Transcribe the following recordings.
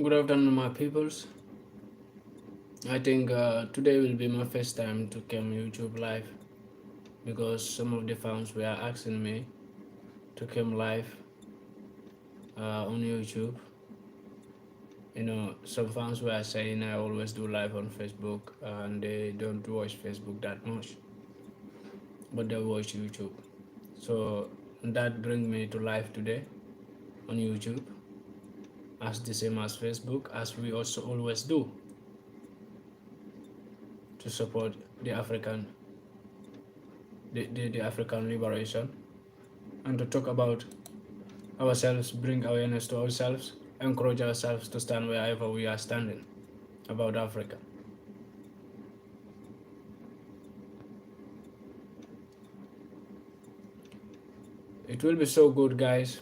Good afternoon, my peoples. I think today will be my first time to come YouTube live because some of the fans were asking me to come live on YouTube. You know, some fans were saying I always do live on Facebook and they don't watch Facebook that much, but they watch YouTube. So that brings me to live today on YouTube, as the same as Facebook, as we also always do to support the African liberation and to talk about ourselves, bring awareness to ourselves, encourage ourselves to stand wherever we are standing about Africa. It will be so good, guys,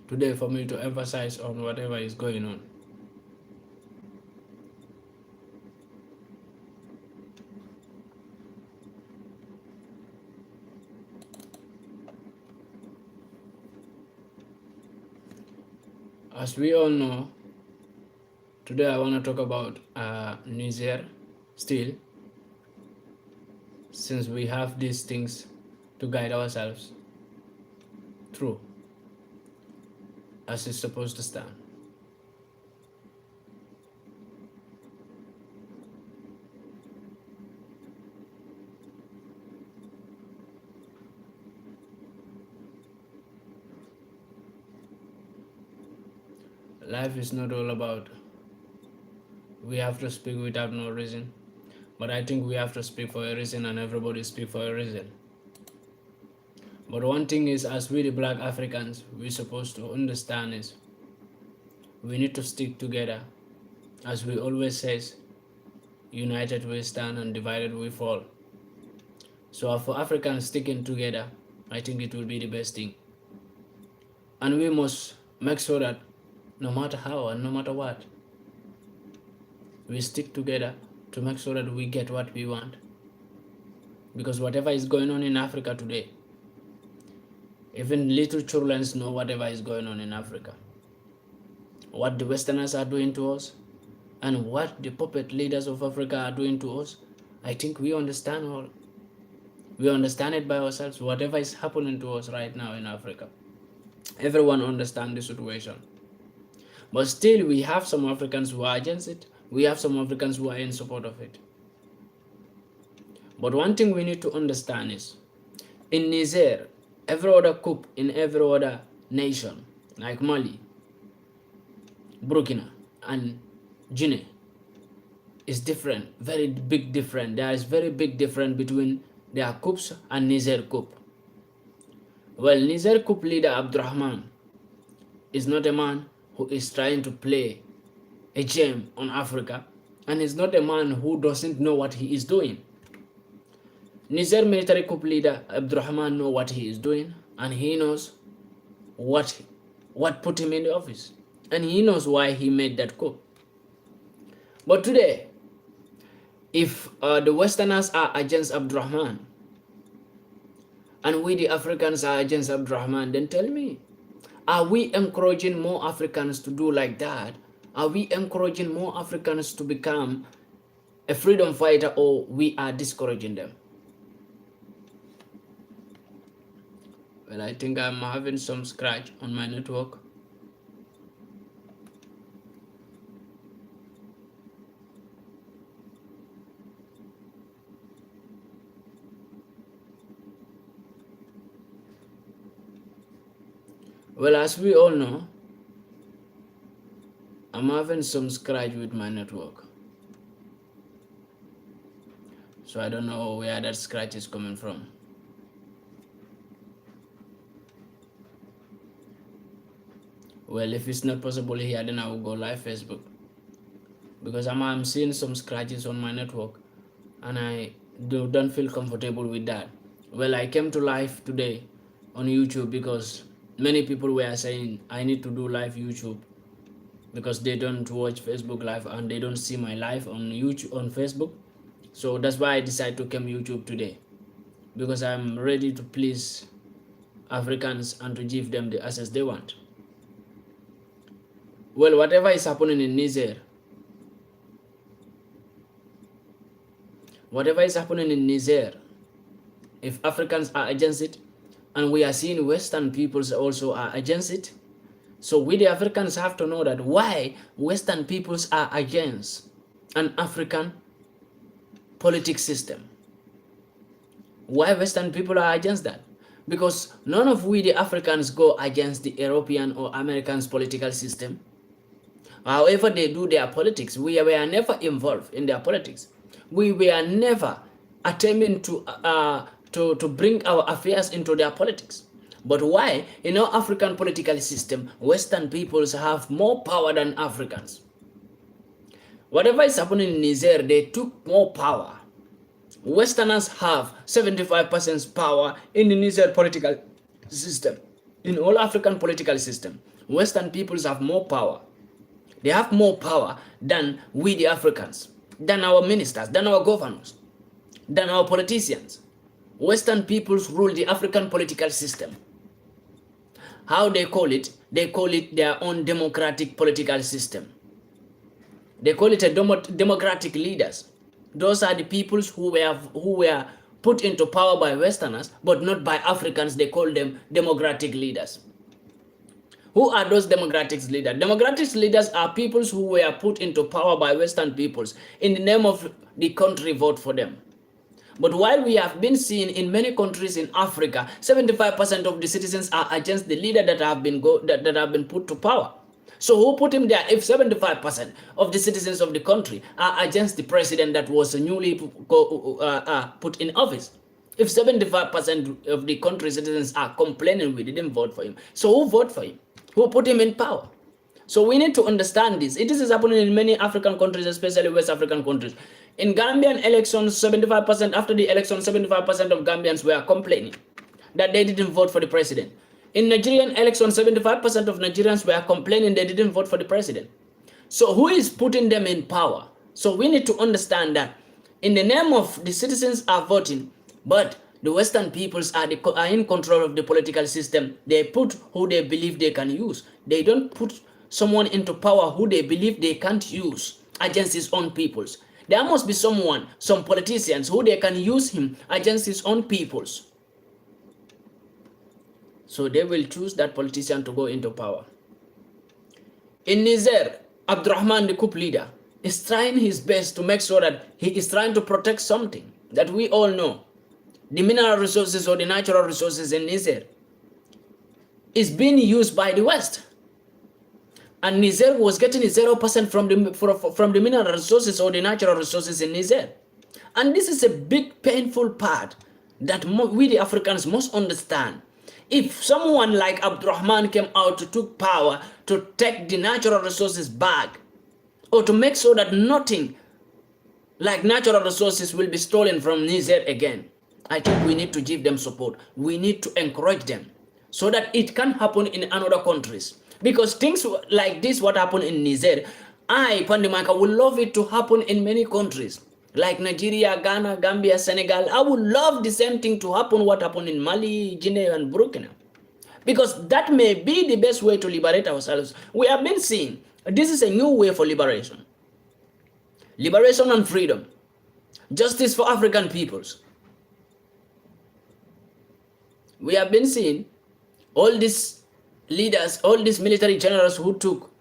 today for me to emphasize on whatever is going on. As we all know, today I want to talk about Niger still, since we have these things to guide ourselves through as it's supposed to stand. Life is not all about we have to speak without no reason, but I think we have to speak for a reason and everybody speak for a reason. But one thing is, as we the black Africans, we're supposed to understand is we need to stick together. As we always says, united we stand and divided we fall. So for Africans sticking together, I think it will be the best thing. And we must make sure that no matter how and no matter what, we stick together to make sure that we get what we want. Because whatever is going on in Africa today, even little children know whatever is going on in Africa. What the Westerners are doing to us, and what the puppet leaders of Africa are doing to us, I think we understand all. We understand it by ourselves, whatever is happening to us right now in Africa. Everyone understands the situation. But still, we have some Africans who are against it. We have some Africans who are in support of it. But one thing we need to understand is, in Niger, every other coup in every other nation, like Mali, Burkina, and Guinea, is different, very big difference. There is very big difference between their coups and Niger coup. Well, Niger coup leader Abdurrahman is not a man who is trying to play a game on Africa, and is not a man who doesn't know what he is doing. Niger military coup leader Abdurrahman knows what he is doing, and he knows what put him in the office, and he knows why he made that coup. But today, if the Westerners are against Abdurrahman, and we the Africans are against Abdurrahman, then tell me, are we encouraging more Africans to do like that? Are we encouraging more Africans to become a freedom fighter, or we are discouraging them? Well, I think I'm having some scratch on my network. Well, as we all know, I'm having some scratch with my network. So I don't know where that scratch is coming from. Well, if it's not possible here, then I will go live Facebook. Because I'm seeing some scratches on my network, and I don't feel comfortable with that. Well, I came to live today on YouTube because many people were saying I need to do live YouTube because they don't watch Facebook live and they don't see my live on YouTube on Facebook. So that's why I decided to come YouTube today, because I'm ready to please Africans and to give them the access they want. Well, whatever is happening in Niger, if Africans are against it, and we are seeing Western peoples also are against it, so we the Africans have to know that why Western peoples are against an African politics system. Why Western people are against that? Because none of we the Africans go against the European or Americans political system. However they do their politics, we were never involved in their politics. We were never attempting to bring our affairs into their politics. But why? In our African political system, Western peoples have more power than Africans. Whatever is happening in Niger, they took more power. Westerners have 75% power in the Niger political system. In all African political system, Western peoples have more power. They have more power than we the Africans, than our ministers, than our governors, than our politicians. Western peoples rule the African political system. How they call it? They call it their own democratic political system. They call it a democratic leaders. Those are the peoples who were put into power by Westerners, but not by Africans. They call them democratic leaders. Who are those democratic leaders? Democratic leaders are peoples who were put into power by Western peoples in the name of the country vote for them. But while we have been seeing in many countries in Africa, 75% of the citizens are against the leader that have been put to power. So who put him there if 75% of the citizens of the country are against the president that was newly put in office? If 75% of the country citizens are complaining we didn't vote for him, so who voted for him? Who put him in power? So we need to understand this. This is happening in many African countries, especially West African countries. In Gambian elections, 75% after the election, 75% of Gambians were complaining that they didn't vote for the president. In Nigerian elections, 75% of Nigerians were complaining they didn't vote for the president. So who is putting them in power? So we need to understand that in the name of the citizens are voting, but the Western peoples are in control of the political system. They put who they believe they can use. They don't put someone into power who they believe they can't use against his own peoples. There must be someone, some politicians who they can use him against his own peoples. So they will choose that politician to go into power. In Niger, Abdurrahman, the coup leader, is trying his best to make sure that he is trying to protect something that we all know. The mineral resources or the natural resources in Niger is being used by the West. And Niger was getting 0% from the mineral resources or the natural resources in Niger. And this is a big painful part that we the Africans must understand. If someone like Abdurrahman came out to take power to take the natural resources back, or to make sure that nothing like natural resources will be stolen from Niger again, I think we need to give them support. We need to encourage them so that it can happen in other countries. Because things like this, what happened in Niger, PANDI MAICA, would love it to happen in many countries. Like Nigeria, Ghana, Gambia, Senegal. I would love the same thing to happen what happened in Mali, Guinea, and Burkina. Because that may be the best way to liberate ourselves. We have been seeing, this is a new way for liberation. Liberation and freedom. Justice for African peoples. We have been seeing all these leaders, all these military generals who took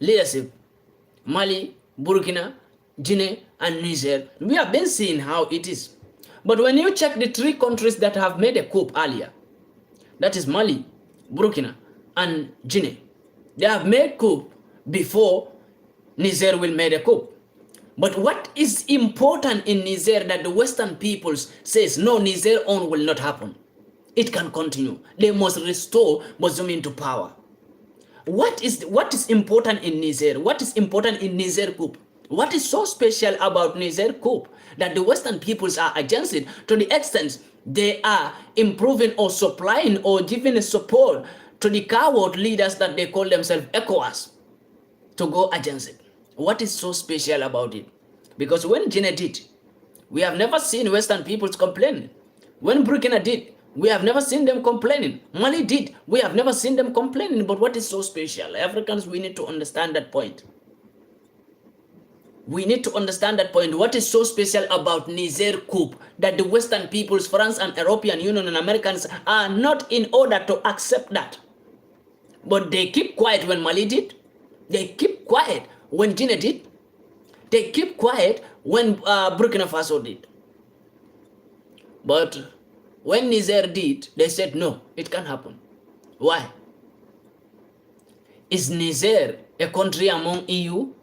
leadership, Mali, Burkina, Guinea, and Niger. We have been seeing how it is. But when you check the 3 countries that have made a coup earlier, that is Mali, Burkina, and Guinea, they have made coup before Niger will make a coup. But what is important in Niger that the Western peoples says, no, Niger own will not happen. It can continue. They must restore Bazoum into power. What is important in Niger? What is important in Niger coup? What is so special about Niger coup that the Western peoples are against it to the extent they are improving or supplying or giving a support to the coward leaders that they call themselves ECOWAS to go against it? What is so special about it? Because when Guinea did, we have never seen Western peoples complain. When Burkina did, We have never seen them complaining. Mali did. We have never seen them complaining. But what is so special? Africans, we need to understand that point. We need to understand that point. What is so special about Niger coup that the Western peoples, France and European Union and Americans are not in order to accept that? But they keep quiet when Mali did. They keep quiet when Guinea did. They keep quiet when Burkina Faso did. But when Niger did, they said, no, it can't happen. Why? Is Niger a country among EU?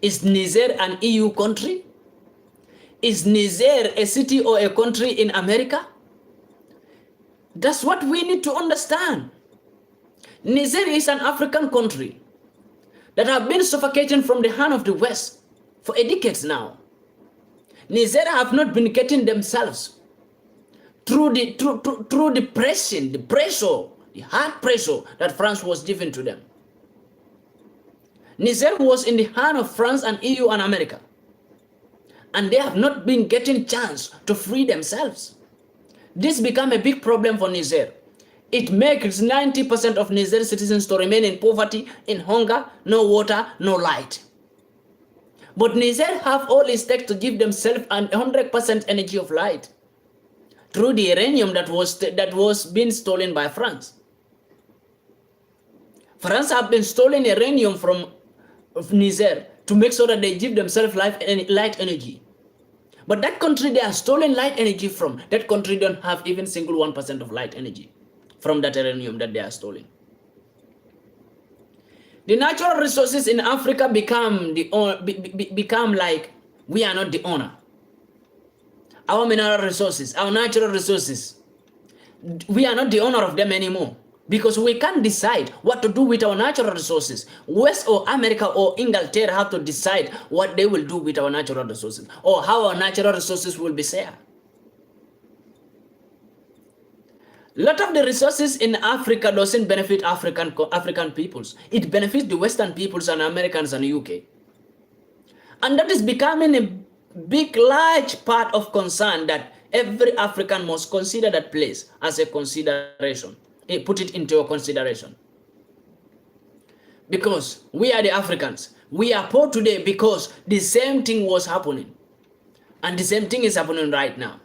Is Niger an EU country? Is Niger a city or a country in America? That's what we need to understand. Niger is an African country that have been suffocating from the hand of the West for decades now. Niger have not been getting themselves through the pressure, the hard pressure that France was giving to them. Niger was in the hand of France and EU and America, and they have not been getting chance to free themselves. This became a big problem for Niger. It makes 90% of Niger citizens to remain in poverty, in hunger, no water, no light. But Niger have all it takes to give themselves 100% energy of light through the uranium that was being stolen by France. France have been stolen uranium from Niger to make sure that they give themselves light energy. But that country they are stolen light energy from, that country don't have even single 1% of light energy from that uranium that they are stealing. The natural resources in Africa become like we are not the owner. Our mineral resources, our natural resources, we are not the owner of them anymore, because we can't decide what to do with our natural resources. West or America or Inglaterra have to decide what they will do with our natural resources, or how our natural resources will be shared. A lot of the resources in Africa doesn't benefit African peoples. It benefits the Western peoples and Americans and UK. And that is becoming a big, large part of concern that every African must consider that place as a consideration. Put it into a consideration. Because we are the Africans. We are poor today because the same thing was happening. And the same thing is happening right now.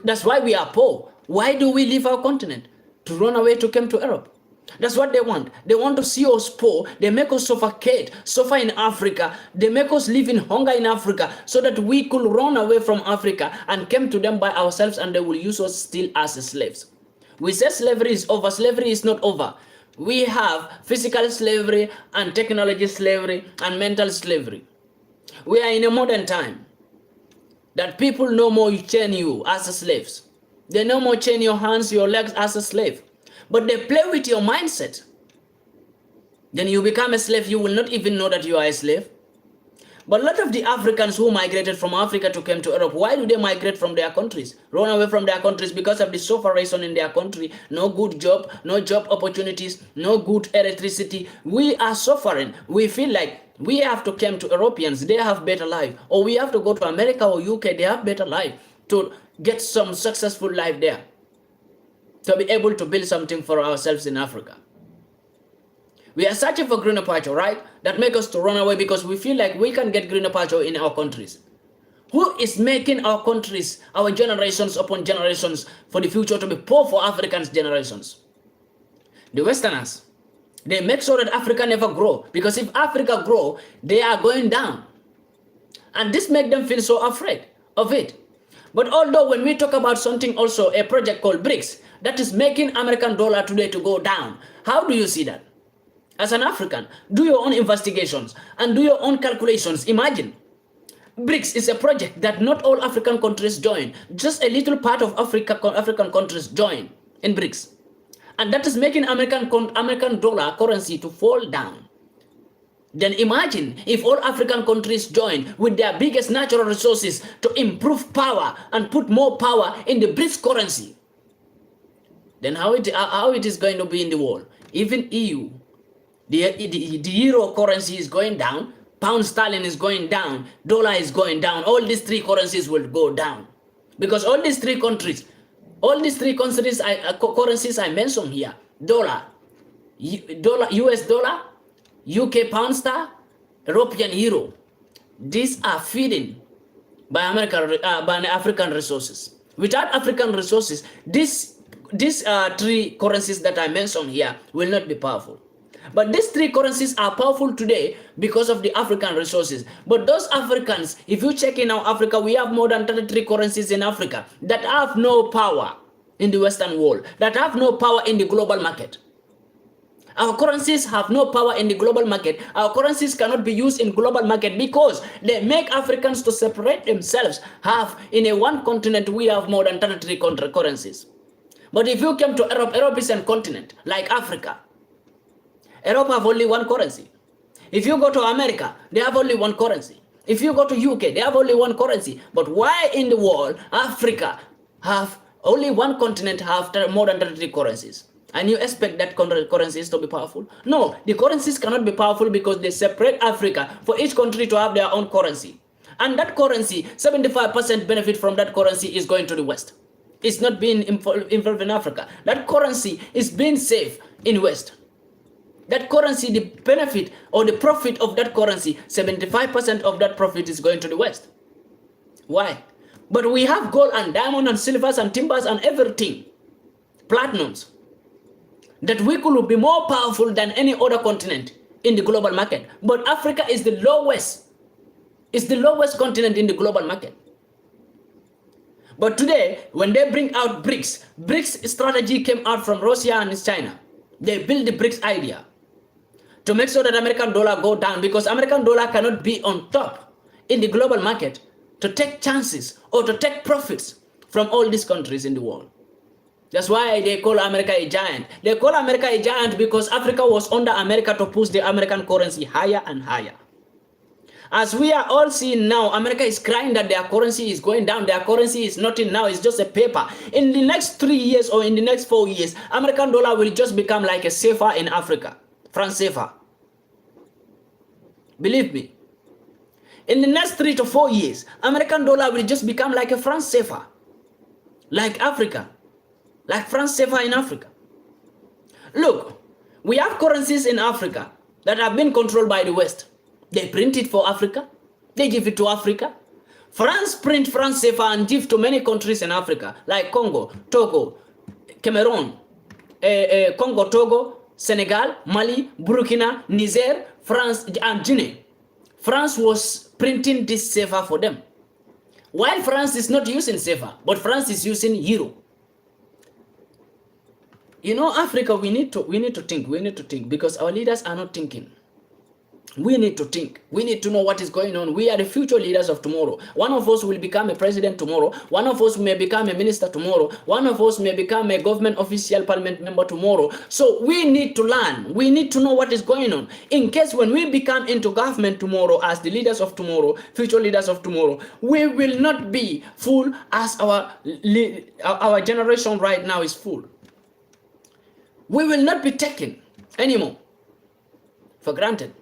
That's why we are poor. Why do we leave our continent? To run away to come to Europe. That's what they want. They want to see us poor. They make us suffocate, suffer in Africa. They make us live in hunger in Africa so that we could run away from Africa and come to them by ourselves, and they will use us still as slaves. We say slavery is over. Slavery is not over. We have physical slavery and technology slavery and mental slavery. We are in a modern time that people no more chain you as slaves. They no more chain your hands, your legs as a slave. But they play with your mindset. Then you become a slave, you will not even know that you are a slave. But a lot of the Africans who migrated from Africa to come to Europe, why do they migrate from their countries? Run away from their countries because of the sufferation in their country. No good job, no job opportunities, no good electricity. We are suffering. We feel like we have to come to Europeans, they have better life. Or we have to go to America or UK, they have better life, to get some successful life there, to be able to build something for ourselves in Africa. We are searching for greener pasture, right? That makes us to run away because we feel like we can get greener pasture in our countries. Who is making our countries, our generations upon generations, for the future to be poor for Africans' generations? The Westerners. They make sure that Africa never grow, because if Africa grow, they are going down. And this makes them feel so afraid of it. But although when we talk about something also, a project called BRICS, that is making American dollar today to go down. How do you see that? As an African, do your own investigations and do your own calculations. Imagine, BRICS is a project that not all African countries join. Just a little part of African countries join in BRICS. And that is making American dollar currency to fall down. Then imagine if all African countries join with their biggest natural resources to improve power and put more power in the BRICS currency. Then how it is going to be in the world? Even EU, the euro currency is going down, pound sterling is going down, dollar is going down. All these three currencies will go down. Because all these three countries, All these three currencies I mentioned here: US dollar, UK pound star, European euro. These are feeding by African resources. Without African resources, these three currencies that I mentioned here will not be powerful. But these three currencies are powerful today because of the African resources. But those Africans, if you check in our Africa, we have more than 33 currencies in Africa that have no power in the Western world, that have no power in the global market. Our currencies have no power in the global market. Our currencies cannot be used in global market because they make Africans to separate themselves. In a one continent, we have more than 33 currencies. But if you come to Europe is a continent like Africa. Europe have only one currency. If you go to America, they have only one currency. If you go to UK, they have only one currency. But why in the world Africa have only one continent have more than 33 currencies? And you expect that currencies to be powerful? No, the currencies cannot be powerful because they separate Africa for each country to have their own currency. And that currency, 75% benefit from that currency is going to the West. It's not being involved in Africa. That currency is being saved in West. That currency, the benefit or the profit of that currency, 75% of that profit is going to the West. Why? But we have gold and diamond and silvers and timbers and everything, platinums, that we could be more powerful than any other continent in the global market. But Africa is the lowest continent in the global market. But today, when they bring out BRICS strategy came out from Russia and China. They build the BRICS idea to make sure that American dollar go down, because American dollar cannot be on top in the global market to take chances or to take profits from all these countries in the world. That's why they call America a giant. They call America a giant because Africa was under America to push the American currency higher and higher. As we are all seeing now, America is crying that their currency is going down. Their currency is nothing now. It's just a paper. In the next 3 years or in the next 4 years, American dollar will just become like a CFA in Africa. France CFA. Believe me. In the next 3 to 4 years, American dollar will just become like a France CFA. Like Africa. Like France CFA in Africa. Look, we have currencies in Africa that have been controlled by the West. They print it for Africa. They give it to Africa. France print France CFA and give to many countries in Africa, like Congo, Togo, Cameroon, Congo, Togo, Senegal, Mali, Burkina, Niger, France, and Guinea. France was printing this CFA for them. While France is not using CFA, but France is using euro. You know, Africa, we need to think because our leaders are not thinking. We need to think. We need to know what is going on. We are the future leaders of tomorrow. One of us will become a president tomorrow. One of us may become a minister tomorrow. One of us may become a government official, parliament member tomorrow. So we need to learn. We need to know what is going on. In case when we become into government tomorrow as the leaders of tomorrow, future leaders of tomorrow, we will not be full as our generation right now is full. We will not be taken anymore for granted.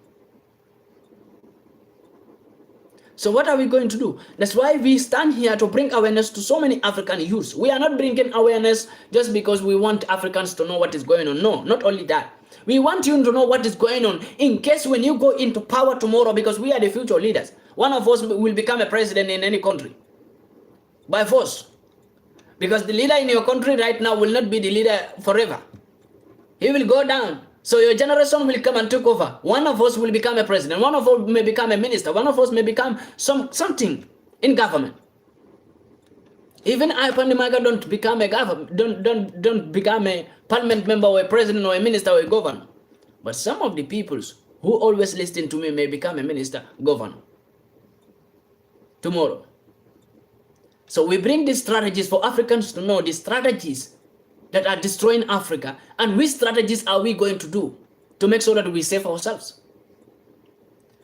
So what are we going to do? That's why we stand here to bring awareness to so many African youths. We are not bringing awareness just because we want Africans to know what is going on. No, not only that. We want you to know what is going on in case when you go into power tomorrow, because we are the future leaders. One of us will become a president in any country by force. Because the leader in your country right now will not be the leader forever. He will go down. So your generation will come and take over. One of us will become a president. One of us may become a minister. One of us may become something in government. Even I, PANDI MAICA, don't become a government, don't become a parliament member or a president or a minister or a governor. But some of the peoples who always listen to me may become a minister, governor tomorrow. So we bring these strategies for Africans to know the strategies that are destroying Africa, and which strategies are we going to do to make sure that we save ourselves.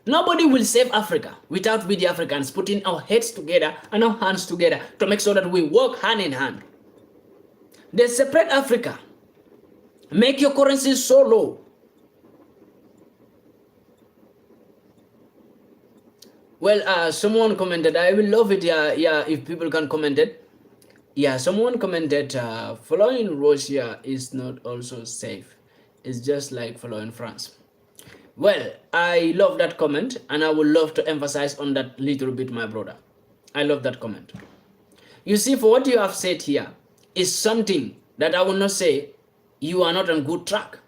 Nobody will save Africa without we the Africans putting our heads together and our hands together to make sure that we work hand in hand. They separate Africa. Make your currency so low. Well, someone commented, I will love it, yeah, if people can comment it. Yeah, someone commented, following Russia is not also safe. It's just like following France. Well, I love that comment, and I would love to emphasize on that little bit, my brother. I love that comment. You see, for what you have said here is something that I will not say you are not on good track.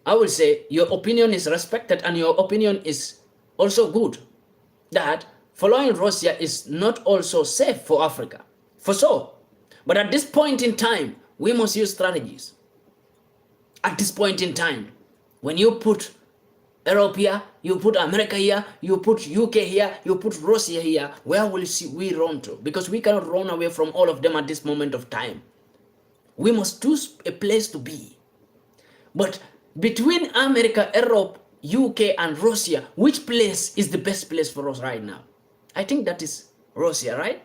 I will say your opinion is respected and your opinion is also good. That following Russia is not also safe for Africa, for sure. But at this point in time, we must use strategies. At this point in time, when you put Europe here, you put America here, you put UK here, you put Russia here, where will we run to? Because we cannot run away from all of them at this moment of time. We must choose a place to be. But between America, Europe, UK, and Russia, which place is the best place for us right now? I think that is Russia, right?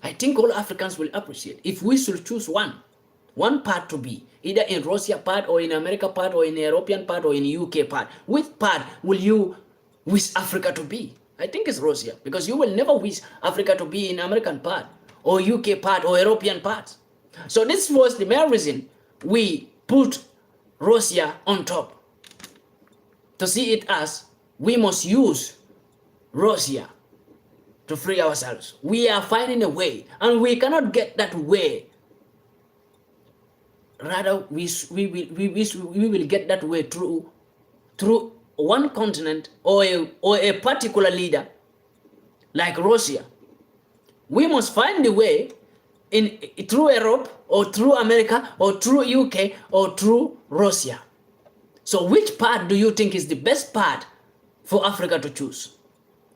I think all Africans will appreciate if we should choose one part to be, either in Russia part or in America part or in European part or in UK part. Which part will you wish Africa to be? I think it's Russia, because you will never wish Africa to be in American part or UK part or European part. So this was the main reason we put Russia on top, to see it as we must use Russia to free ourselves. We are finding a way, and we cannot get that way. Rather, we will get that way through one continent or a particular leader like Russia. We must find the way through Europe or through America or through UK or through Russia. So which part do you think is the best part for Africa to choose?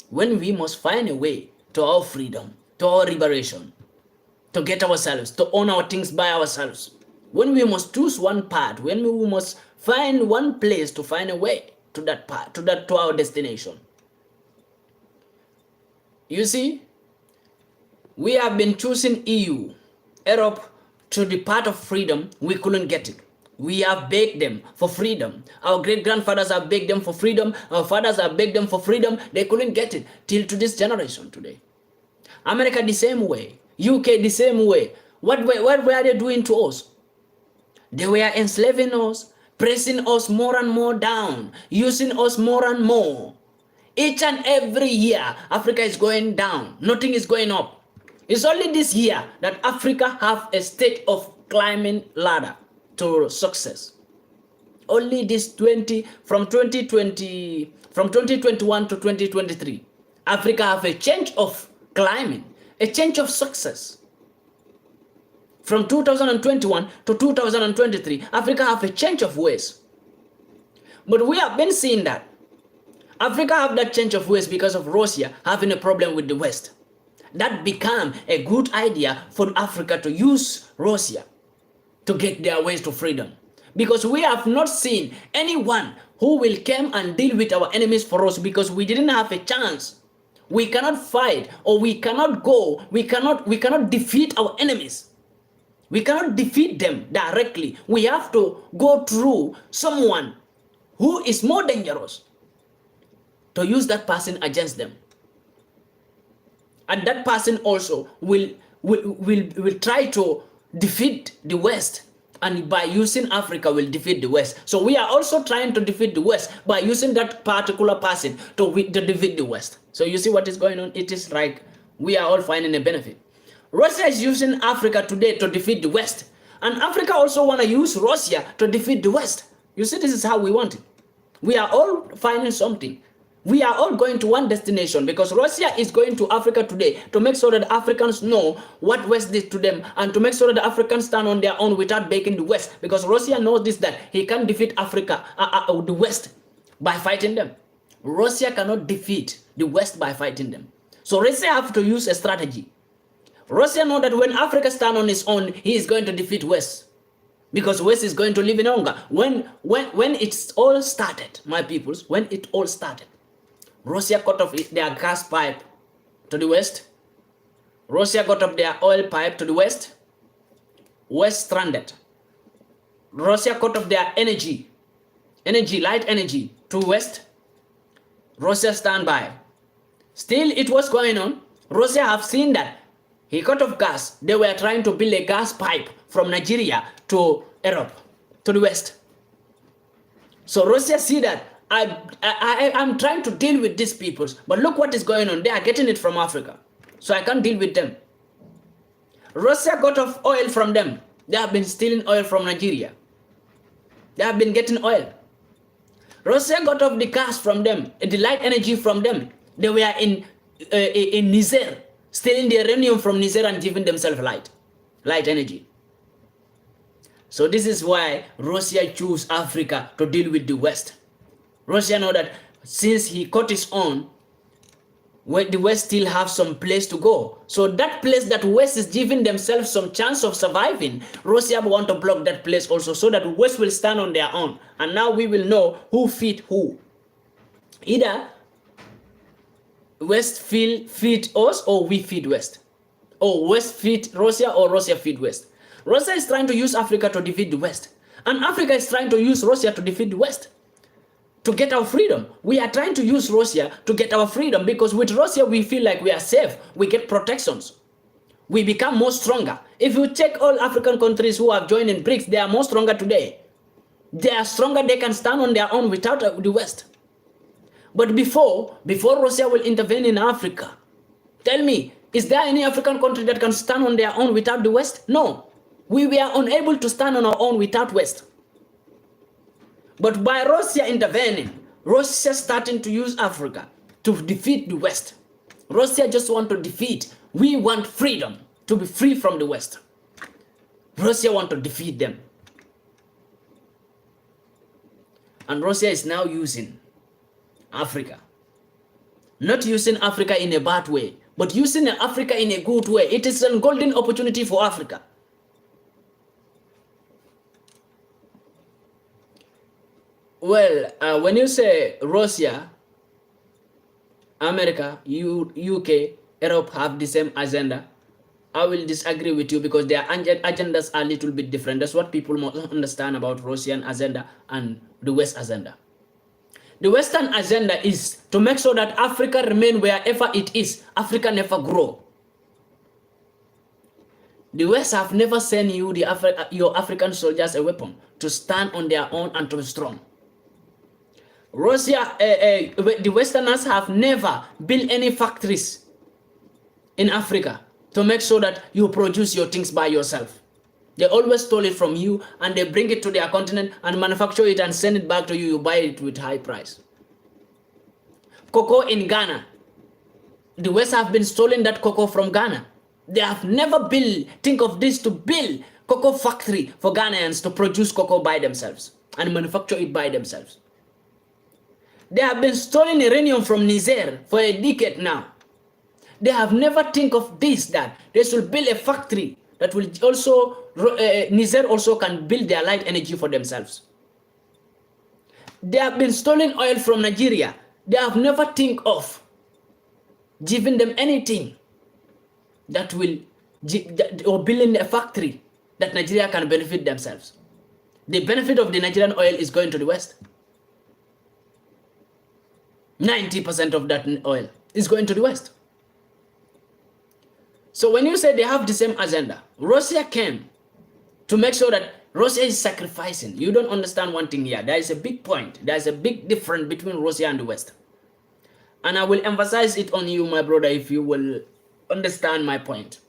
When we must find a way to our freedom, to our liberation, to get ourselves, to own our things by ourselves. When we must choose one part, when we must find one place to find a way to that part, to our destination. You see, we have been choosing EU, Europe, to the part of freedom. We couldn't get it. We have begged them for freedom. Our great-grandfathers have begged them for freedom. Our fathers have begged them for freedom. They couldn't get it till to this generation today. America the same way. UK the same way. What were they doing to us? They were enslaving us, pressing us more and more down, using us more and more. Each and every year, Africa is going down. Nothing is going up. It's only this year that Africa have a state of climbing ladder to success. Only this from 2021 to 2023, Africa have a change of climbing, a change of success. From 2021 to 2023, Africa have a change of ways. But we have been seeing that Africa have that change of ways because of Russia having a problem with the West. That became a good idea for Africa to use Russia to get their ways to freedom. Because we have not seen anyone who will come and deal with our enemies for us, because we didn't have a chance. We cannot fight, or we cannot go, we cannot defeat our enemies. We cannot defeat them directly. We have to go through someone who is more dangerous to use that person against them. And that person also will try to defeat the West, and by using Africa will defeat the West. So we are also trying to defeat the West by using that particular person to defeat the West. So you see what is going on? It is like we are all finding a benefit. Russia is using Africa today to defeat the West, and Africa also want to use Russia to defeat the West. You see, this is how we want it. We are all finding something. We are all going to one destination, because Russia is going to Africa today to make sure that the Africans know what West did to them, and to make sure that the Africans stand on their own without begging the West, because Russia knows this, that he can defeat Africa, the West, by fighting them. Russia cannot defeat the West by fighting them. So Russia have to use a strategy. Russia knows that when Africa stand on its own, he is going to defeat West, because West is going to live in hunger. When it's all started, my peoples, when it all started, Russia cut off their gas pipe to the West. Russia cut off their oil pipe to the West. West stranded. Russia cut off their energy, light energy to West. Russia stand by. Still, it was going on. Russia have seen that He cut off gas. They were trying to build a gas pipe from Nigeria to Europe, to the West. So Russia see that I'm trying to deal with these peoples, but look what is going on. They are getting it from Africa. So I can't deal with them. Russia got off oil from them. They have been stealing oil from Nigeria. They have been getting oil. Russia got off the gas from them, the light energy from them. They were in Niger, stealing the uranium from Niger and giving themselves light energy. So this is why Russia chose Africa to deal with the West. Russia know that since he cut his own, the West still have some place to go. So that place that West is giving themselves some chance of surviving, Russia want to block that place also so that West will stand on their own. And now we will know who feed who. Either West feed us or we feed West. Or West feed Russia or Russia feed West. Russia is trying to use Africa to defeat the West. And Africa is trying to use Russia to defeat the West. To get our freedom. We are trying to use Russia to get our freedom because with Russia we feel like we are safe. We get protections. We become more stronger. If you check all African countries who have joined in BRICS, they are more stronger today. They are stronger, they can stand on their own without the West. But before Russia will intervene in Africa, tell me, is there any African country that can stand on their own without the West? No. We were unable to stand on our own without West. But by Russia intervening, Russia starting to use Africa to defeat the West. Russia just want to defeat. We want freedom, to be free from the West. Russia want to defeat them. And Russia is now using Africa. Not using Africa in a bad way, but using Africa in a good way. It is a golden opportunity for Africa. Well, when you say Russia, America, UK, Europe have the same agenda, I will disagree with you because their agendas are a little bit different. That's what people must understand about Russian agenda and the West agenda. The Western agenda is to make sure that Africa remain wherever it is. Africa never grow. The West have never sent you your African soldiers a weapon to stand on their own and to be strong. Russia, the Westerners have never built any factories in Africa to make sure that you produce your things by yourself. They always stole it from you and they bring it to their continent and manufacture it and send it back to you. You buy it with high price. Cocoa in Ghana. The West have been stealing that cocoa from Ghana. They have never think of this to build cocoa factory for Ghanaians to produce cocoa by themselves and manufacture it by themselves. They have been stealing uranium from Niger for a decade now. They have never think of this, that they should build a factory that will also, Niger also can build their light energy for themselves. They have been stealing oil from Nigeria. They have never think of giving them anything that will, or building a factory that Nigeria can benefit themselves. The benefit of the Nigerian oil is going to the West. 90% of that oil is going to the West. So when you say they have the same agenda, Russia came to make sure that Russia is sacrificing. You don't understand one thing here. There is a big point. There is a big difference between Russia and the West. And I will emphasize it on you, my brother, if you will understand my point.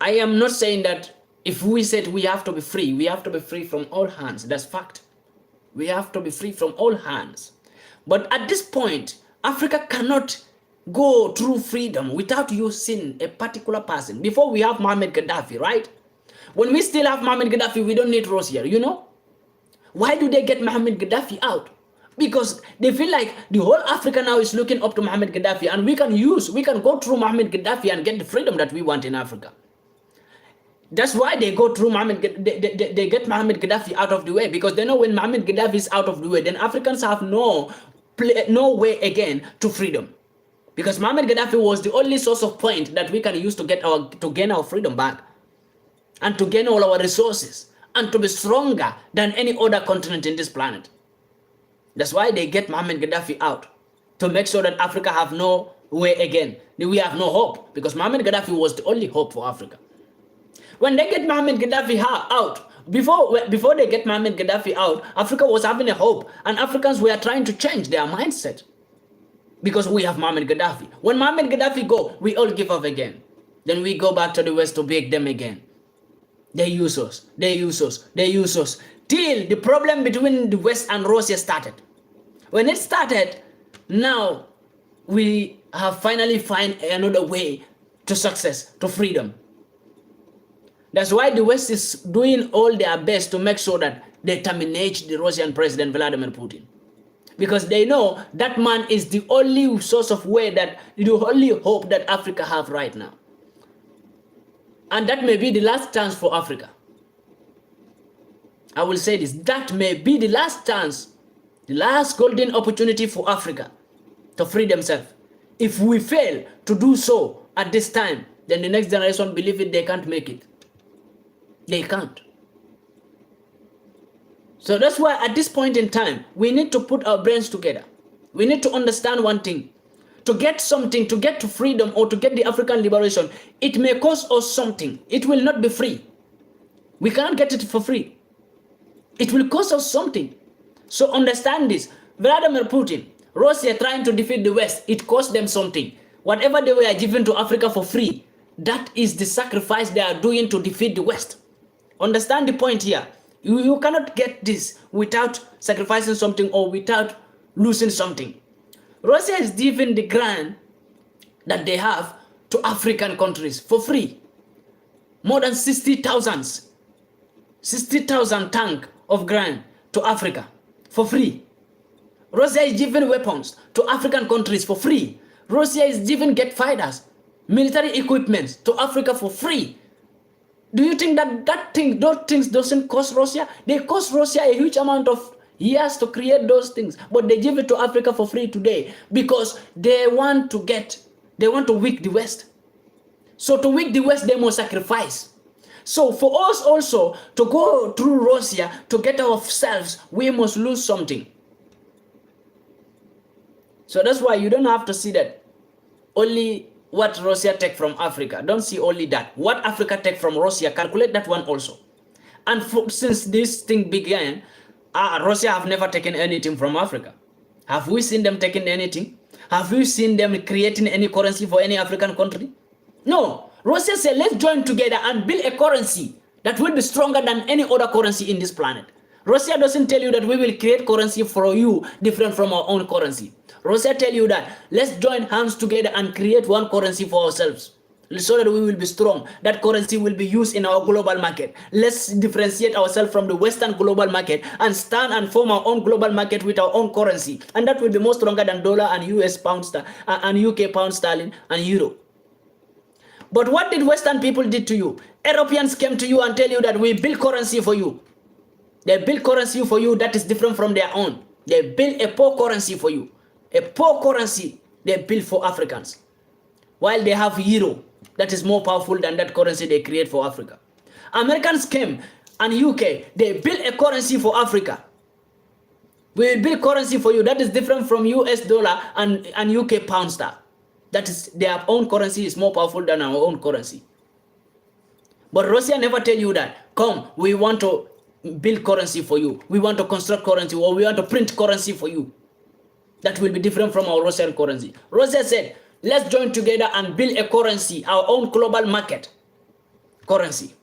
I am not saying that if we said we have to be free from all hands. That's fact. We have to be free from all hands. But at this point, Africa cannot go through freedom without using a particular person. Before we have Mohammed Gaddafi, right? When we still have Mohammed Gaddafi, we don't need Russia, you know? Why do they get Mohammed Gaddafi out? Because they feel like the whole Africa now is looking up to Mohammed Gaddafi, and we can go through Mohammed Gaddafi and get the freedom that we want in Africa. That's why they go through they get Mohammed Gaddafi out of the way, because they know when Mohammed Gaddafi is out of the way, then Africans have no way again to freedom. Because Mohammed Gaddafi was the only source of point that we can use to gain our freedom back, and to gain all our resources, and to be stronger than any other continent in this planet. That's why they get Mohammed Gaddafi out, to make sure that Africa have no way again. We have no hope because Muammar Gaddafi was the only hope for Africa. When they get Muammar Gaddafi out, before they get Muammar Gaddafi out, Africa was having a hope, and Africans were trying to change their mindset because we have Muammar Gaddafi. When Muammar Gaddafi go, we all give up again. Then we go back to the West to beg them again. They use us, till the problem between the West and Russia started. When it started, now we have finally found another way to success, to freedom. That's why the West is doing all their best to make sure that they terminate the Russian President Vladimir Putin. Because they know that man is the only source of way, the only hope that Africa have right now. And that may be the last chance for Africa. I will say this, that may be the last chance, the last golden opportunity for Africa to free themselves. If we fail to do so at this time, then the next generation believe it, they can't make it. They can't. So that's why at this point in time, we need to put our brains together. We need to understand one thing. To get something, to get to freedom or to get the African liberation, it may cost us something. It will not be free. We cannot get it for free. It will cost us something. So understand this. Vladimir Putin, Russia trying to defeat the West, it cost them something. Whatever they were given to Africa for free, that is the sacrifice they are doing to defeat the West. Understand the point here. You cannot get this without sacrificing something or without losing something. Russia is giving the grant that they have to African countries for free. More than 60,000 tank of grant to Africa for free. Russia is giving weapons to African countries for free. Russia is giving jet fighters, military equipment to Africa for free. Do you think those things doesn't cost Russia? They cost Russia a huge amount of years to create those things, but they give it to Africa for free today because they want to weak the West. So to weak the West, they must sacrifice. So for us also to go through Russia to get ourselves, we must lose something. So that's why you don't have to see that only what Russia take from Africa. Don't see only that. What Africa take from Russia, calculate that one also. And since this thing began, Russia have never taken anything from Africa. Have we seen them taking anything? Have you seen them creating any currency for any African country? No. Russia said, let's join together and build a currency that will be stronger than any other currency in this planet. Russia doesn't tell you that we will create currency for you different from our own currency. Russia tell you that let's join hands together and create one currency for ourselves so that we will be strong. That currency will be used in our global market. Let's differentiate ourselves from the Western global market and stand and form our own global market with our own currency. And that will be more stronger than dollar and US pound and UK pound sterling and euro. But what did Western people did to you? Europeans came to you and tell you that we build currency for you. They build currency for you that is different from their own. They build a poor currency for you. A poor currency they build for Africans. While they have euro that is more powerful than that currency they create for Africa. Americans came and UK, they built a currency for Africa. We will build currency for you that is different from US dollar and UK pound sterling. That is, their own currency is more powerful than our own currency. But Russia never tell you that, come, we want to build currency for you. We want to construct currency or we want to print currency for you. That will be different from our Russian currency. Russia said, let's join together and build a currency, our own global market currency.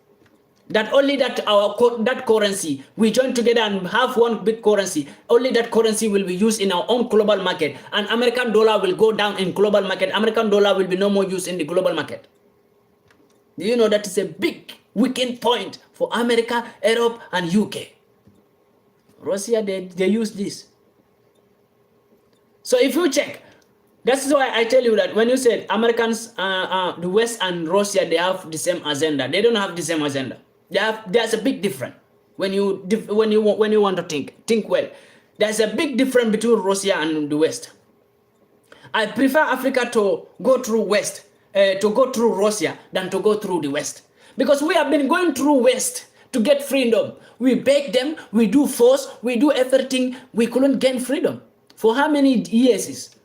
That only that currency, we join together and have one big currency. Only that currency will be used in our own global market. And American dollar will go down in global market. American dollar will be no more used in the global market. Do you know that is a big weakened point for America, Europe, and UK? Russia, they use this. So if you check, that's why I tell you that when you said Americans, the West and Russia, they have the same agenda. They don't have the same agenda. There's a big difference when you want to think well. There's a big difference between Russia and the West. I prefer Africa to go through West, to go through Russia than to go through the West, because we have been going through West to get freedom. We beg them, we do force, we do everything. We couldn't gain freedom. For how many years?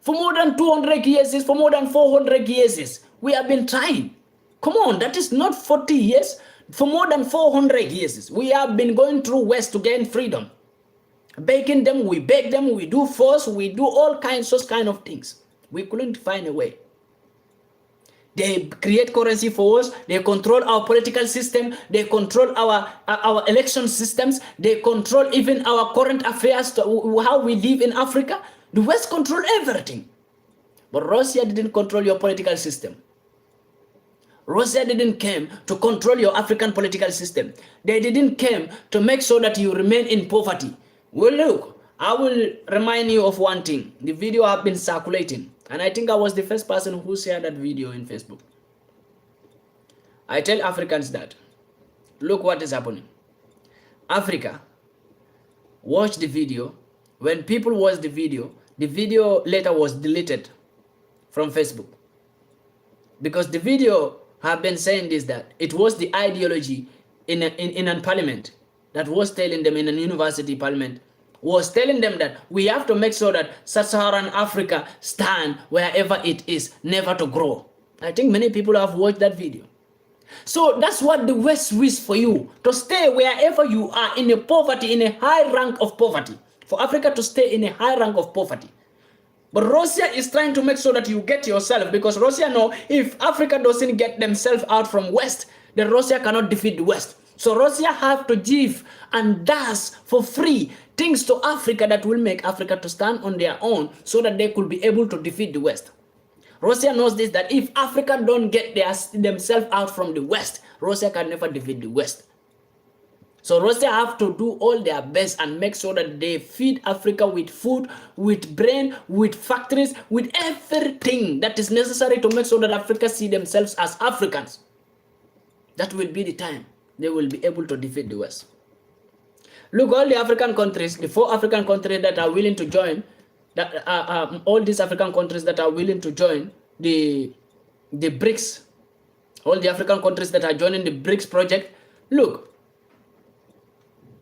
For more than 200 years, for more than 400 years, we have been trying. Come on, that is not 40 years. For more than 400 years, we have been going through West to gain freedom. Begging them, we beg them, we do force, we do all kinds of things. We couldn't find a way. They create currency for us. They control our political system. They control our election systems. They control even our current affairs, how we live in Africa. The West control everything. But Russia didn't control your political system. Russia didn't come to control your African political system. They didn't come to make sure that you remain in poverty. Well, look, I will remind you of one thing. The video have been circulating. And I think I was the first person who shared that video in Facebook. I tell Africans that, look what is happening. Africa, watch the video. When people watch the video later was deleted from Facebook. Because the video have been saying this, that it was the ideology in a parliament that was telling them, in a university parliament, was telling them that we have to make sure that Sub-Saharan Africa stand wherever it is, never to grow. I think many people have watched that video. So that's what the West wish for you, to stay wherever you are, in a poverty, in a high rank of poverty. For Africa to stay in a high rank of poverty. But Russia is trying to make sure that you get yourself, because Russia know if Africa doesn't get themselves out from West, then Russia cannot defeat the West. So Russia have to give and does for free things to Africa that will make Africa to stand on their own, so that they could be able to defeat the West. Russia knows this, that if Africa don't get themselves out from the West, Russia can never defeat the West. So Russia have to do all their best and make sure that they feed Africa with food, with brain, with factories, with everything that is necessary to make sure that Africa see themselves as Africans. That will be the time they will be able to defeat the West. Look, all the African countries, the 4 African countries that are willing to join, all these African countries that are willing to join the BRICS, all the African countries that are joining the BRICS project, look,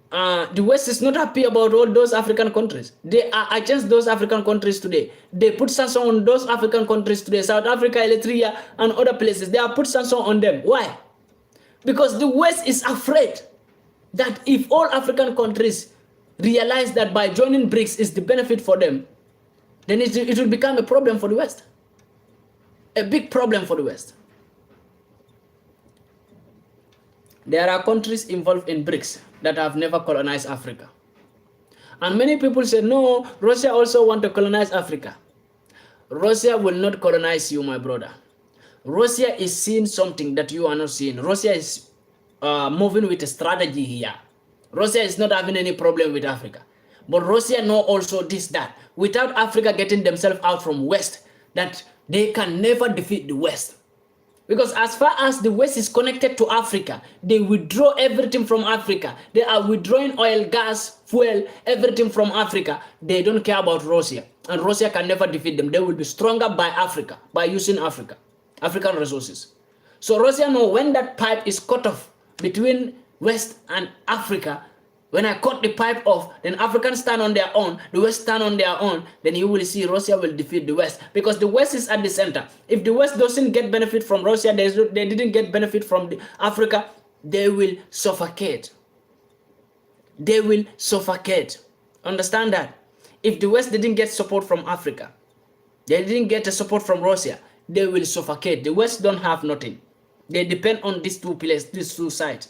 the West is not happy about all those African countries. They are against those African countries today. They put sanctions on those African countries today. South Africa, Eritrea, and other places. They have put sanctions on them. Why? Because the West is afraid that if all African countries realize that by joining BRICS is the benefit for them, then it will become a problem for the West. A big problem for the West. There are countries involved in BRICS that have never colonized Africa. And many people say, no, Russia also want to colonize Africa. Russia will not colonize you, my brother. Russia is seeing something that you are not seeing. Russia is moving with a strategy here. Russia is not having any problem with Africa. But Russia know also this, that without Africa getting themselves out from West, that they can never defeat the West. Because as far as the West is connected to Africa, they withdraw everything from Africa. They are withdrawing oil, gas, fuel, everything from Africa. They don't care about Russia. And Russia can never defeat them. They will be stronger by Africa, by using Africa, African resources. So Russia know when that pipe is cut off between West and Africa, when I cut the pipe off, then Africans stand on their own, the West stand on their own, then you will see Russia will defeat the West. Because the West is at the center. If the West doesn't get benefit from Russia, they didn't get benefit from Africa, they will suffocate. They will suffocate. Understand that? If the West didn't get support from Africa, they didn't get the support from Russia, they will suffocate. The West don't have nothing. They depend on these two places, these two sides,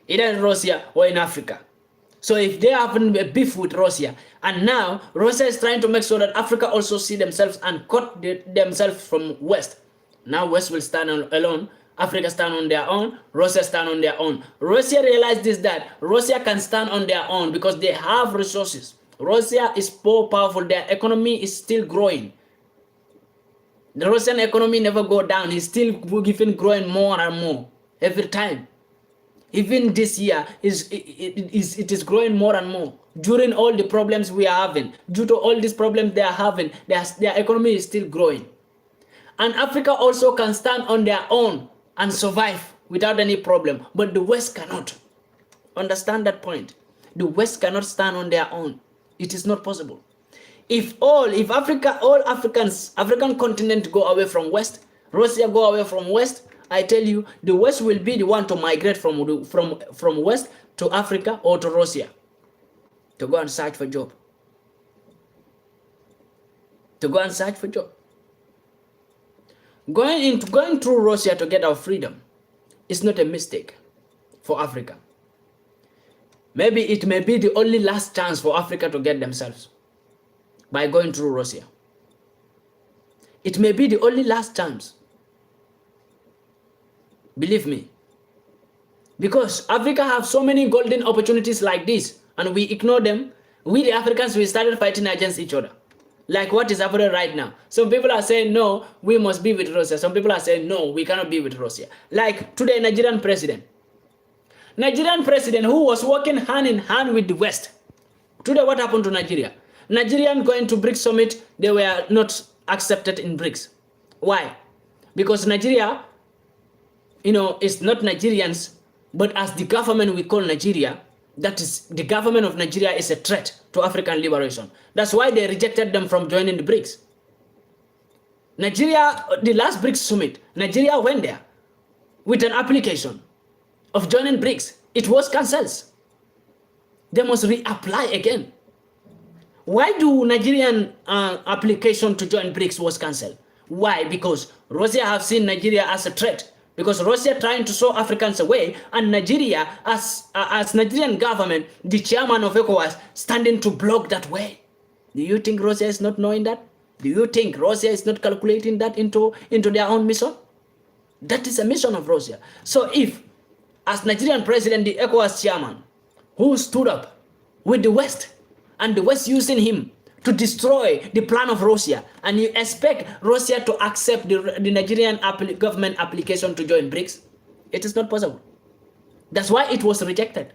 either in Russia or in Africa. So if they have a beef with Russia, and now Russia is trying to make sure that Africa also see themselves and cut themselves from West. Now West will stand alone, Africa stand on their own, Russia stand on their own. Russia realized this, that Russia can stand on their own because they have resources. Russia is more powerful, their economy is still growing. The Russian economy never go down, it's still growing more and more every time. Even this year, it is growing more and more. During all the problems we are having, due to all these problems they are having, their economy is still growing. And Africa also can stand on their own and survive without any problem. But the West cannot. Understand that point. The West cannot stand on their own. It is not possible. If African continent go away from West, Russia go away from West, I tell you, the West will be the one to migrate from West to Africa or to Russia to go and search for job. To go and search for job. Going through Russia to get our freedom is not a mistake for Africa. Maybe it may be the only last chance for Africa to get themselves by going through Russia. It may be the only last chance. Believe me. Because Africa have so many golden opportunities like this, and we ignore them. We, the Africans, we started fighting against each other. Like what is happening right now. Some people are saying, no, we must be with Russia. Some people are saying, no, we cannot be with Russia. Like today, Nigerian president who was working hand in hand with the West. Today, what happened to Nigeria? Nigerian going to BRICS summit, they were not accepted in BRICS. Why? Because Nigeria, it's not Nigerians, but as the government we call Nigeria, that is, the government of Nigeria is a threat to African liberation. That's why they rejected them from joining the BRICS. Nigeria, the last BRICS summit, Nigeria went there with an application of joining BRICS. It was cancelled. They must reapply again. Why do Nigerian application to join BRICS was cancelled? Why? Because Russia have seen Nigeria as a threat. Because Russia trying to show Africans away, and Nigeria, as Nigerian government, the chairman of ECOWAS, standing to block that way. Do you think Russia is not knowing that? Do you think Russia is not calculating that into their own mission? That is a mission of Russia. So if, as Nigerian president, the ECOWAS chairman, who stood up with the West, and the West using him to destroy the plan of Russia, and you expect Russia to accept the Nigerian government application to join BRICS, it is not possible. That's why it was rejected.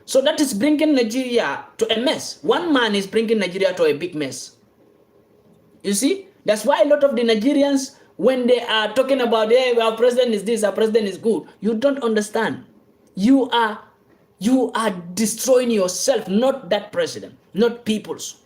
So that is bringing Nigeria to a mess. One man is bringing Nigeria to a big mess. You see, that's why a lot of the Nigerians, when they are talking about, hey, our president is this, our president is good, you don't understand. You are destroying yourself, not that president, not people's.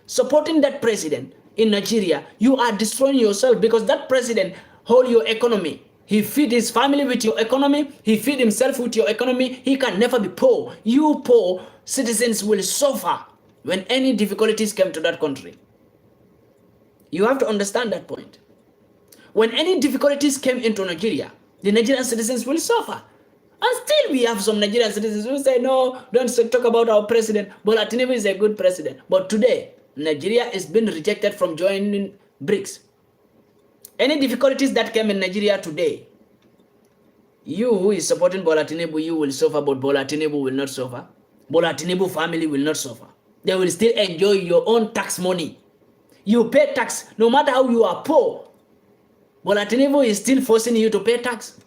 Supporting that president in Nigeria, you are destroying yourself, because that president hold your economy. He feed his family with your economy. He feed himself with your economy. He can never be poor. You poor citizens will suffer when any difficulties come to that country. You have to understand that point. When any difficulties came into Nigeria, the Nigerian citizens will suffer. And still we have some Nigerian citizens who say, no, don't talk about our president. Bola Tinubu is a good president. But today, Nigeria is being rejected from joining BRICS. Any difficulties that came in Nigeria today, you who is supporting Bola Tinubu, you will suffer, but Bola Tinubu will not suffer. Bola Tinubu family will not suffer. They will still enjoy your own tax money. You pay tax, no matter how you are poor. Bola Tinubu is still forcing you to pay tax.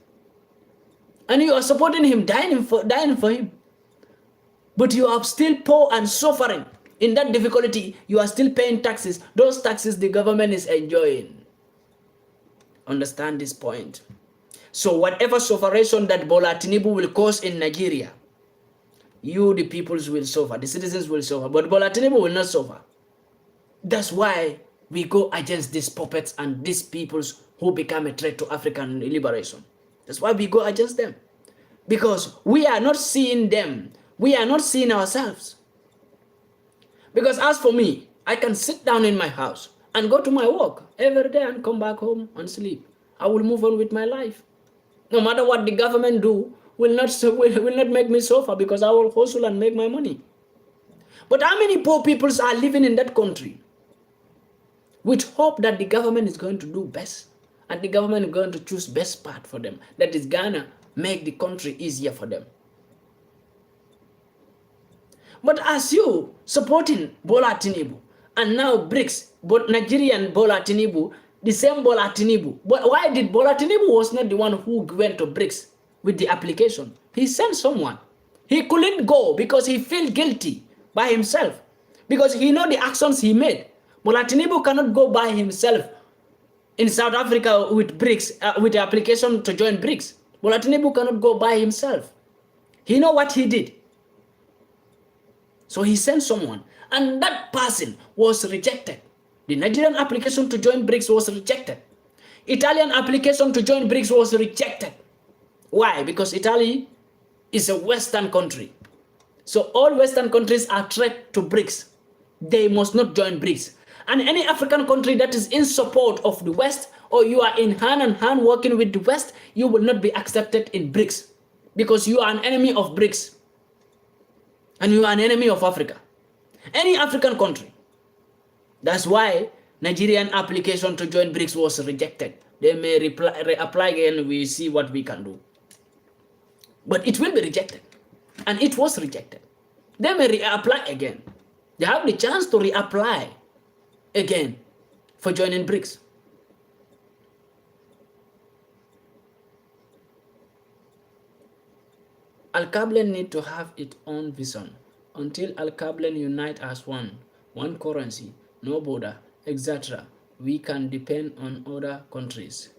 And you are supporting him, dying for him. But you are still poor and suffering. In that difficulty, you are still paying taxes. Those taxes the government is enjoying. Understand this point. So whatever sufferation that Bola Tinubu will cause in Nigeria, you, the peoples, will suffer. The citizens will suffer. But Bola Tinubu will not suffer. That's why we go against these puppets and these peoples who become a threat to African liberation. That's why we go against them. Because we are not seeing them. We are not seeing ourselves. Because as for me, I can sit down in my house and go to my work every day and come back home and sleep. I will move on with my life. No matter what the government do, will not make me suffer, because I will hustle and make my money. But how many poor people are living in that country with hope that the government is going to do best, and the government is going to choose best part for them, that is gonna make the country easier for them? But as you supporting Bola Tinubu, and now BRICS, but Nigerian Bola Tinubu, the same Bola Tinubu. But why did Bola Tinubu was not the one who went to BRICS with the application? He sent someone. He couldn't go because he felt guilty by himself, because he know the actions he made. Bola Tinubu cannot go by himself in South Africa with BRICS, with the application to join BRICS. Bola Tinubu cannot go by himself. He know what he did. So he sent someone, and that person was rejected. The Nigerian application to join BRICS was rejected. Italian application to join BRICS was rejected. Why? Because Italy is a Western country. So all Western countries are threat to BRICS. They must not join BRICS. And any African country that is in support of the West, or you are in hand in hand working with the West, you will not be accepted in BRICS, because you are an enemy of BRICS. And you are an enemy of Africa. Any African country. That's why Nigerian application to join BRICS was rejected. They may reapply again, we see what we can do. But it will be rejected. And it was rejected. They may reapply again. They have the chance to reapply again for joining BRICS. Al-Kablan need to have its own vision. Until Al-Kablan unite as one currency, no border, etc., we can depend on other countries.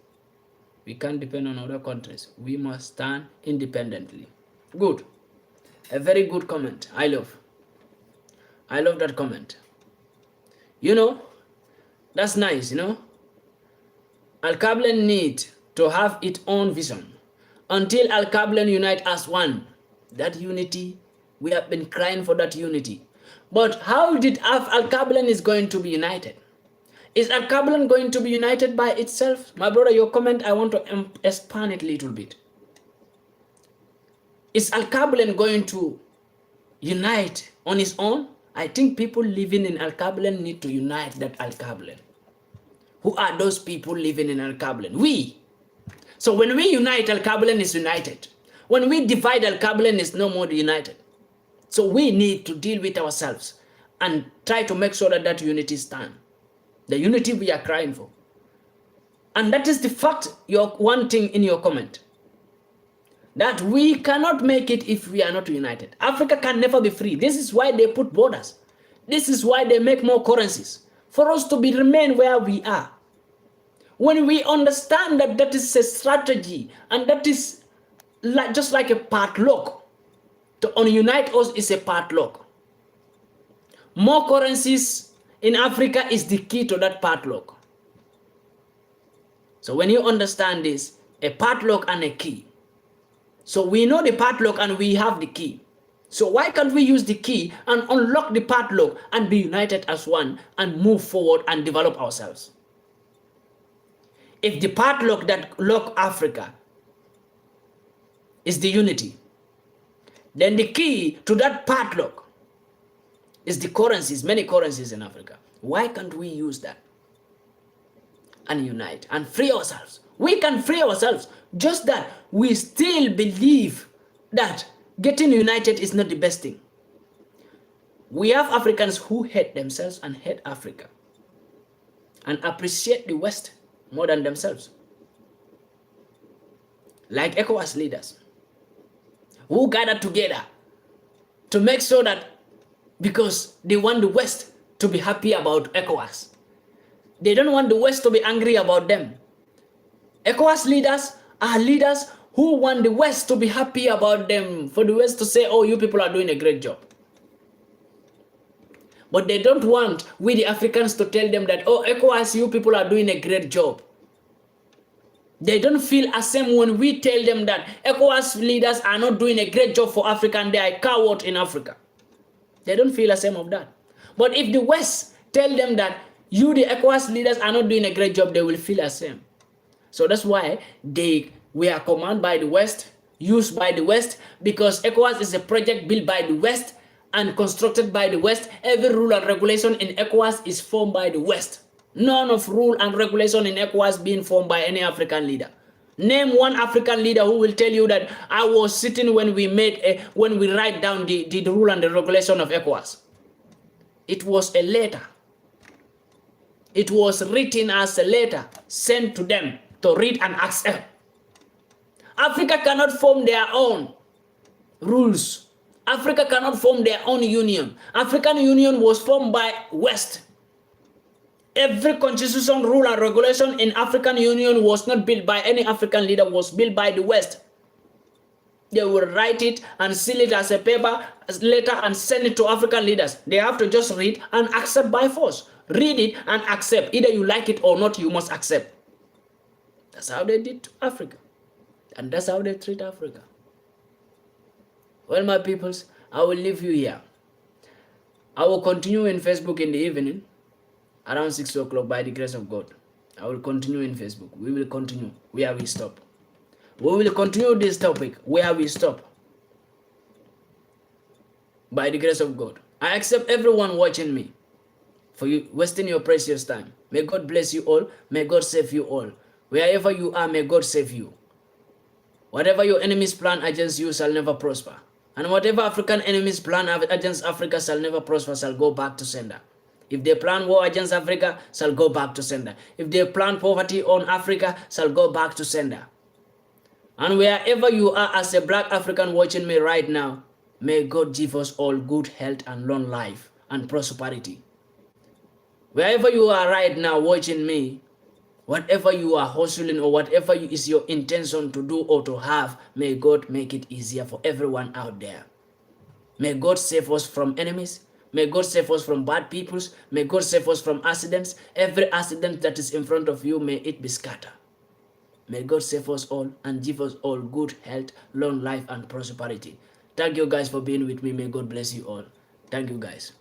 We can't depend on other countries. We must stand independently. Good. A very good comment. I love that comment. You know, that's nice, you know. Al-Kablan need to have its own vision. Until Al-Kablan unite as one. That unity, we have been crying for that unity. But how did Al-Kablan is going to be united? Is Al-Kablan going to be united by itself? My brother, your comment, I want to expand it a little bit. Is Al-Kablan going to unite on its own? I think people living in Al-Kablan need to unite that Al-Kablan. Who are those people living in Al-Kablan? We. So when we unite, Al-Kablan is united. When we divide, Al-Kablan is no more united. So we need to deal with ourselves and try to make sure that that unity stands. The unity we are crying for. And that is the fact, your one thing in your comment. That we cannot make it if we are not united. Africa can never be free. This is why they put borders. This is why they make more currencies. For us to remain where we are. When we understand that that is a strategy and that is just like a padlock. To unite us is a padlock. More currencies in Africa is the key to that padlock. So when you understand this, a padlock and a key. So we know the padlock and we have the key. So why can't we use the key and unlock the padlock and be united as one and move forward and develop ourselves? If the padlock that lock Africa is the unity, then the key to that padlock is the currencies, many currencies in Africa. Why can't we use that and unite and free ourselves? We can free ourselves, just that we still believe that getting united is not the best thing. We have Africans who hate themselves and hate Africa and appreciate the West more than themselves. Like ECOWAS leaders who gather together to make sure that, because they want the West to be happy about ECOWAS. They don't want the West to be angry about them. ECOWAS leaders are leaders who want the West to be happy about them, for the West to say, oh, you people are doing a great job. But they don't want we the Africans to tell them that, oh, ECOWAS, you people are doing a great job. They don't feel the same when we tell them that ECOWAS leaders are not doing a great job for Africa and they are coward in Africa. They don't feel the same of that. But if the West tell them that you, the ECOWAS leaders, are not doing a great job, they will feel the same. So that's why we are commanded by the West, used by the West, because ECOWAS is a project built by the West and constructed by the West. Every rule and regulation in ECOWAS is formed by the West. None of rule and regulation in ECOWAS being formed by any African leader. Name one African leader who will tell you that I was sitting when we write down the rule and the regulation of ECOWAS. It was a letter. It was written as a letter sent to them to read and accept. Africa cannot form their own rules. Africa cannot form their own union. African Union was formed by West. Every constitution, rule, and regulation in African Union was not built by any African leader, was built by the West. They will write it and seal it as a paper letter and send it to African leaders. They have to just read and accept by force. Read it and accept. Either you like it or not, you must accept. That's how they did to Africa. And that's how they treat Africa. Well, my peoples, I will leave you here. I will continue in Facebook in the evening, around 6 o'clock by the grace of God. I will continue in Facebook. We will continue where we stop. We will continue this topic where we stop. By the grace of God. I accept everyone watching me for you wasting your precious time. May God bless you all. May God save you all. Wherever you are, may God save you. Whatever your enemies plan against you shall never prosper. And whatever African enemies plan against Africa shall never prosper, shall go back to sender. If they plan war against Africa, shall go back to sender. If they plan poverty on Africa, shall go back to sender. And wherever you are as a black African watching me right now, may God give us all good health and long life and prosperity. Wherever you are right now watching me, whatever you are hustling or whatever is your intention to do or to have, may God make it easier for everyone out there. May God save us from enemies. May God save us from bad peoples. May God save us from accidents. Every accident that is in front of you, may it be scattered. May God save us all and give us all good health, long life, and prosperity. Thank you guys for being with me. May God bless you all. Thank you guys.